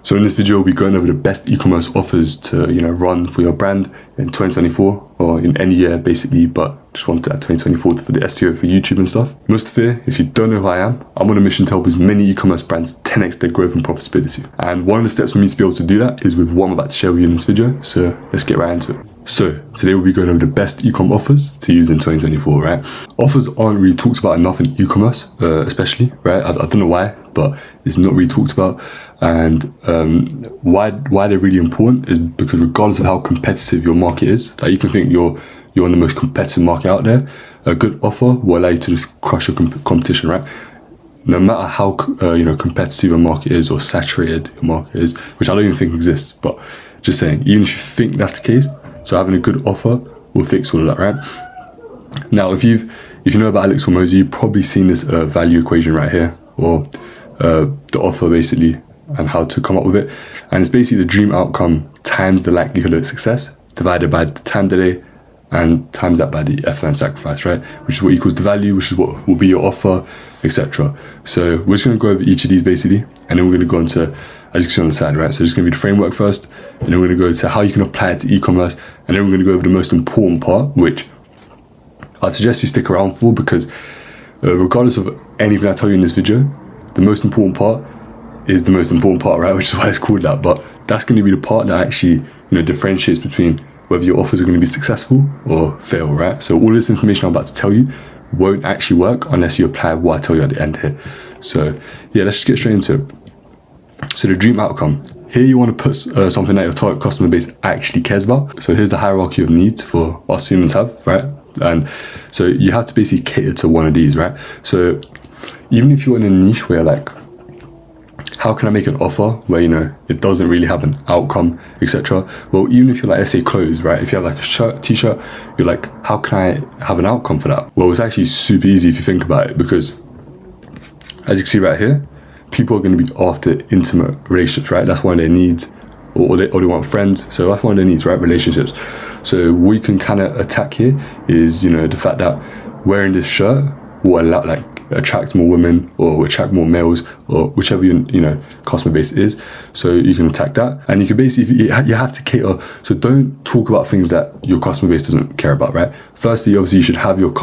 So in this video, we'll be going over the best e-commerce offers to, run for your brand in 2024 or in any year basically, but just wanted to add 2024 for the SEO for YouTube and stuff. Mustafa, if you don't know who I am, I'm on a mission to help as many e-commerce brands 10x their growth and profitability. And one of the steps for me to be able to do that is with what I'm about to share with you in this video. So let's get right into it. So today we'll be going over the best e-com offers to use in 2024, right? Offers aren't really talked about enough in e-commerce, especially, right? I don't know why, but it's not really talked about. And why they're really important is because regardless of how competitive your market is, like you can think you're in the most competitive market out there, a good offer will allow you to just crush your competition, right? No matter how competitive your market is or saturated your market is, which I don't even think exists, but just saying, even if you think that's the case, so having a good offer will fix all of that, right? Now, if you know about Leila Hormozi, you've probably seen this value equation right here, or the offer basically, and how to come up with it. And it's basically the dream outcome times the likelihood of success divided by the time delay and times that by the effort and sacrifice, right? Which is what equals the value, which is what will be your offer, etc. So we're just going to go over each of these basically, and then we're going to go into, as you can see on the side, right? So it's going to be the framework first, and then we're going to go to how you can apply it to e-commerce, and then we're going to go over the most important part, which I'd suggest you stick around for, because regardless of anything I tell you in this video, the most important part is the most important part, right? Which is why it's called that. But that's going to be the part that actually, differentiates between whether your offers are going to be successful or fail, right? So all this information I'm about to tell you won't actually work unless you apply what I tell you at the end here. So yeah, let's just get straight into it. So the dream outcome. Here you want to put something that your target customer base actually cares about. So here's the hierarchy of needs for us humans have, right? And so you have to basically cater to one of these, right? So even if you're in a niche where like, how can I make an offer where, it doesn't really have an outcome, etc. Well, even if you're like, let's say clothes, right? If you have like a shirt, t-shirt, you're like, how can I have an outcome for that? Well, it's actually super easy if you think about it, because as you can see right here, people are going to be after intimate relationships, right? That's one of their needs, or they want friends. So that's one of their needs, right? Relationships. So what you can kind of attack here is, the fact that wearing this shirt will allow, like, attract more women or attract more males, or whichever your customer base is. So you can attack that, and you can basically, you have to cater. So don't talk about things that your customer base doesn't care about, right? Firstly, obviously you should have your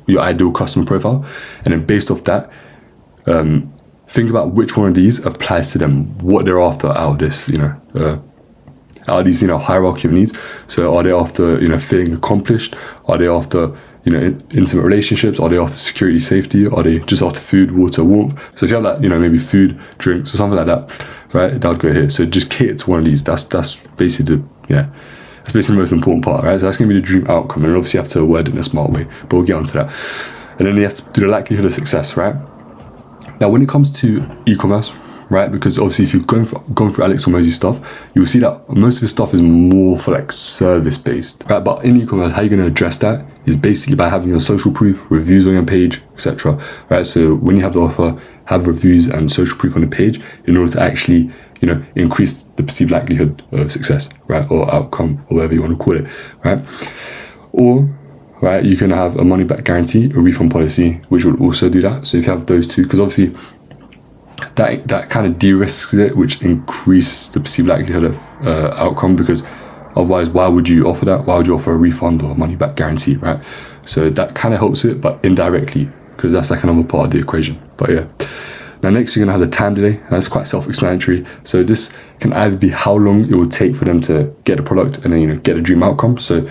your ideal customer profile, and then based off that, think about which one of these applies to them, what they're after out of this, out of these, hierarchy of needs. So are they after, feeling accomplished? Are they after, intimate relationships? Are they after security, safety? Are they just after food, water, warmth? So if you have that, maybe food, drinks, or something like that, right? That would go here. So just cater to one of these. That's basically that's basically the most important part, right? So that's going to be the dream outcome, and obviously you have to word it in a smart way, but we'll get onto that. And then you have to do the likelihood of success, right? Now, when it comes to e-commerce, right, because obviously if you've gone through Leila Hormozi stuff, you'll see that most of his stuff is more for like service based, right? But in e-commerce, how you're going to address that is basically by having your social proof, reviews on your page, etc. Right? So when you have the offer, have reviews and social proof on the page in order to actually, increase the perceived likelihood of success, right? Or outcome, or whatever you want to call it, right? Or, right, you can have a money back guarantee, a refund policy, which would also do that. So if you have those two, because obviously that kind of de-risks it, which increases the perceived likelihood of outcome, because otherwise, why would you offer that? Why would you offer a refund or a money back guarantee, right? So that kind of helps it, but indirectly, because that's like another part of the equation. But yeah. Now next, you're gonna have the time delay. That's quite self-explanatory. So this can either be how long it will take for them to get a product and then get a dream outcome. So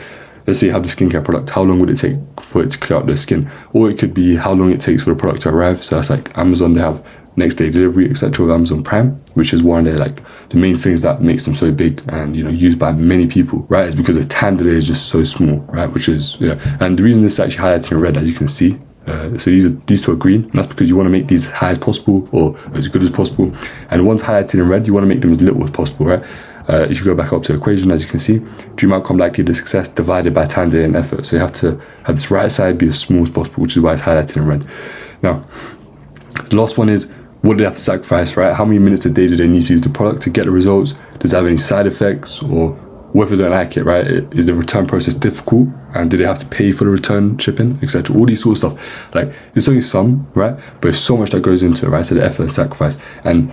let's say you have the skincare product, how long would it take for it to clear out the skin? Or it could be how long it takes for the product to arrive. So that's like Amazon, they have next day delivery, etc. with Amazon Prime, which is one of their the main things that makes them so big and used by many people, right? Is because the time delay is just so small, right? Which is and the reason this is actually highlighted in red, as you can see, so these two are green, and that's because you want to make these high as possible or as good as possible, and once highlighted in red, you want to make them as little as possible, right? If you go back up to the equation, as you can see, dream outcome likelihood of success divided by time delay and effort. So you have to have this right side be as small as possible, which is why it's highlighted in red. Now, the last one is, what do they have to sacrifice, right? How many minutes a day do they need to use the product to get the results? Does it have any side effects, or whether they don't like it, right? Is the return process difficult, and do they have to pay for the return shipping, etc.? All these sort of stuff. Like, there's only some, right? But there's so much that goes into it, right? So the effort and sacrifice. And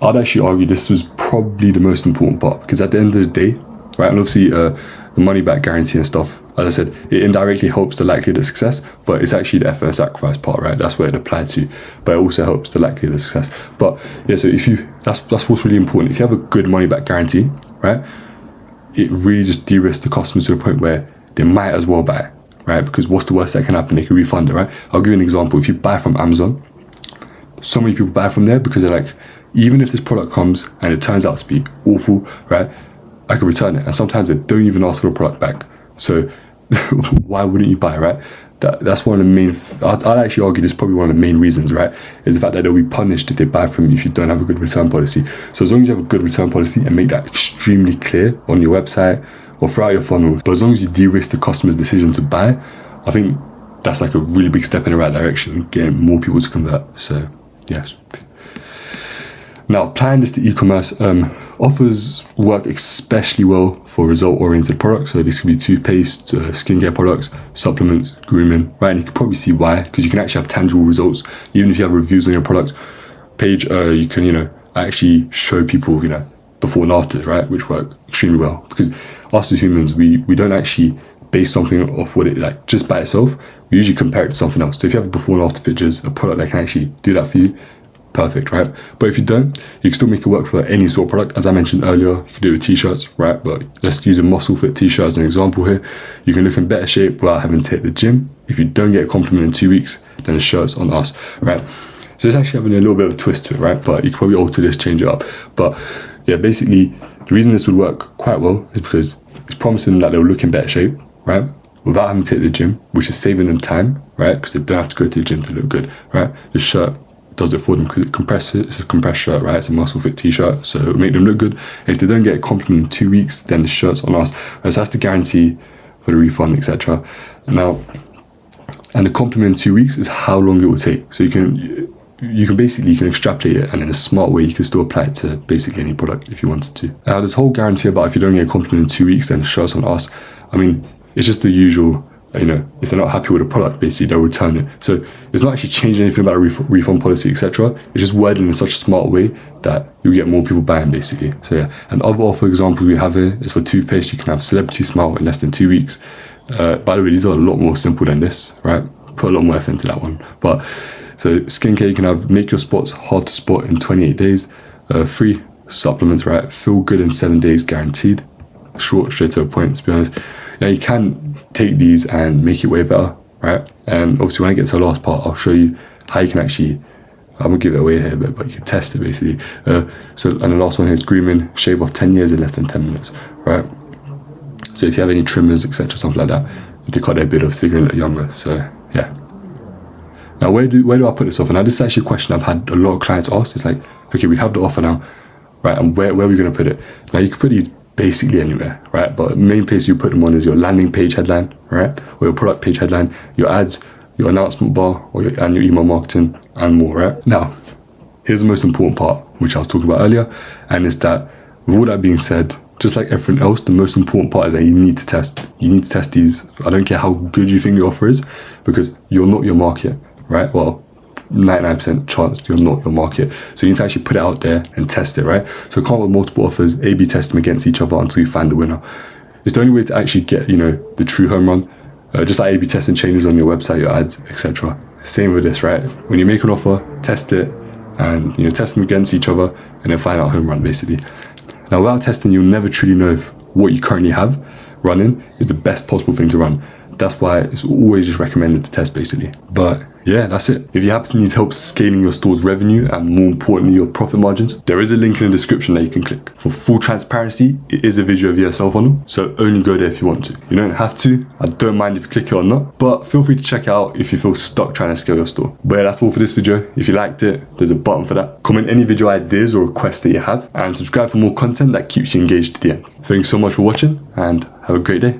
I'd actually argue this was probably the most important part, because at the end of the day, right, and obviously the money back guarantee and stuff, as I said, it indirectly helps the likelihood of success, but it's actually the effort and sacrifice part, right? That's where it applied to, but it also helps the likelihood of success. But yeah, so that's what's really important. If you have a good money back guarantee, right, it really just de-risks the customers to a point where they might as well buy, right? Because what's the worst that can happen? They can refund it, right? I'll give you an example. If you buy from Amazon, so many people buy from there because they're like, even if this product comes and it turns out to be awful, right, I can return it. And sometimes they don't even ask for the product back. So why wouldn't you buy, right? That's one of the main, I'd actually argue this is probably one of the main reasons, right, is the fact that they'll be punished if they buy from you if you don't have a good return policy. So as long as you have a good return policy and make that extremely clear on your website or throughout your funnel, but as long as you de-risk the customer's decision to buy, I think that's like a really big step in the right direction, getting more people to convert. So yes. Now, applying this to e-commerce, offers work especially well for result-oriented products. So this could be toothpaste, skincare products, supplements, grooming, right? And you can probably see why, because you can actually have tangible results. Even if you have reviews on your product page, you can, actually show people, before and afters, right? Which work extremely well. Because us as humans, we don't actually base something off what it like just by itself. We usually compare it to something else. So if you have before and after pictures, a product that can actually do that for you, perfect, right? But if you don't, you can still make it work for any sort of product. As I mentioned earlier, you can do it with t-shirts, right? But let's use a muscle fit t-shirt as an example here. You can look in better shape without having to hit the gym. If you don't get a compliment in 2 weeks, then the shirt's on us, right? So it's actually having a little bit of a twist to it, right? But you can probably alter this, change it up. But yeah, basically, the reason this would work quite well is because it's promising that they'll look in better shape, right, without having to hit the gym, which is saving them time, right, because they don't have to go to the gym to look good, right? The shirt does it for them because it compresses. It's a compressed shirt, right? It's a muscle fit t-shirt, so it'll make them look good. And if they don't get a compliment in 2 weeks, then the shirt's on us. So that's the guarantee for the refund, etc. Now, and the compliment in 2 weeks is how long it will take. So you can basically extrapolate it, and in a smart way you can still apply it to basically any product if you wanted to. Now, this whole guarantee about if you don't get a compliment in 2 weeks, then the shirt's on us, I mean, it's just the usual, if they're not happy with the product, basically they'll return it. So it's not actually changing anything about a refund policy, etc. It's just worded in such a smart way that you'll get more people buying, basically. So yeah, and other offer examples we have here is for toothpaste. You can have Celebrity Smile in less than 2 weeks. By the way, these are a lot more simple than this, right? Put a lot more effort into that one. But so skincare, you can have Make Your Spots Hard to Spot in 28 days. Free supplements, right? Feel good in 7 days, guaranteed. Short, straight to the point, to be honest. Now you can take these and make it way better, right? And obviously when I get to the last part, I'll show you how you can actually, I'm gonna give it away here, but you can test it basically. And the last one here is grooming, shave off 10 years in less than 10 minutes, right? So if you have any trimmers, etc., something like that, if they cut their beard off, so they're gonna look younger. So yeah. Now where do I put this offer? Now this is actually a question I've had a lot of clients ask. It's like, okay, we have the offer now, right? And where are we gonna put it? Now you can put these basically anywhere, right? But the main place you put them on is your landing page headline, right? Or your product page headline, your ads, your announcement bar, and your email marketing, and more, right? Now, here's the most important part, which I was talking about earlier, and it's that with all that being said, just like everything else, the most important part is that you need to test. You need to test these. I don't care how good you think the offer is, because you're not your market, right? Well, 99% chance you're not your market. So you need to actually put it out there and test it, right? So come up with multiple offers, A/B test them against each other until you find the winner. It's the only way to actually get, the true home run. Just like A/B testing changes on your website, your ads, etc. Same with this, right? When you make an offer, test it and test them against each other and then find out home run, basically. Now, without testing, you'll never truly know if what you currently have running is the best possible thing to run. That's why it's always just recommended to test, basically. But yeah, that's it. If you happen to need help scaling your store's revenue and more importantly, your profit margins, there is a link in the description that you can click. For full transparency, it is a video of your sell funnel, so only go there if you want to. You don't have to. I don't mind if you click it or not, but feel free to check it out if you feel stuck trying to scale your store. But yeah, that's all for this video. If you liked it, there's a button for that. Comment any video ideas or requests that you have, and subscribe for more content that keeps you engaged to the end. Thanks so much for watching, and have a great day.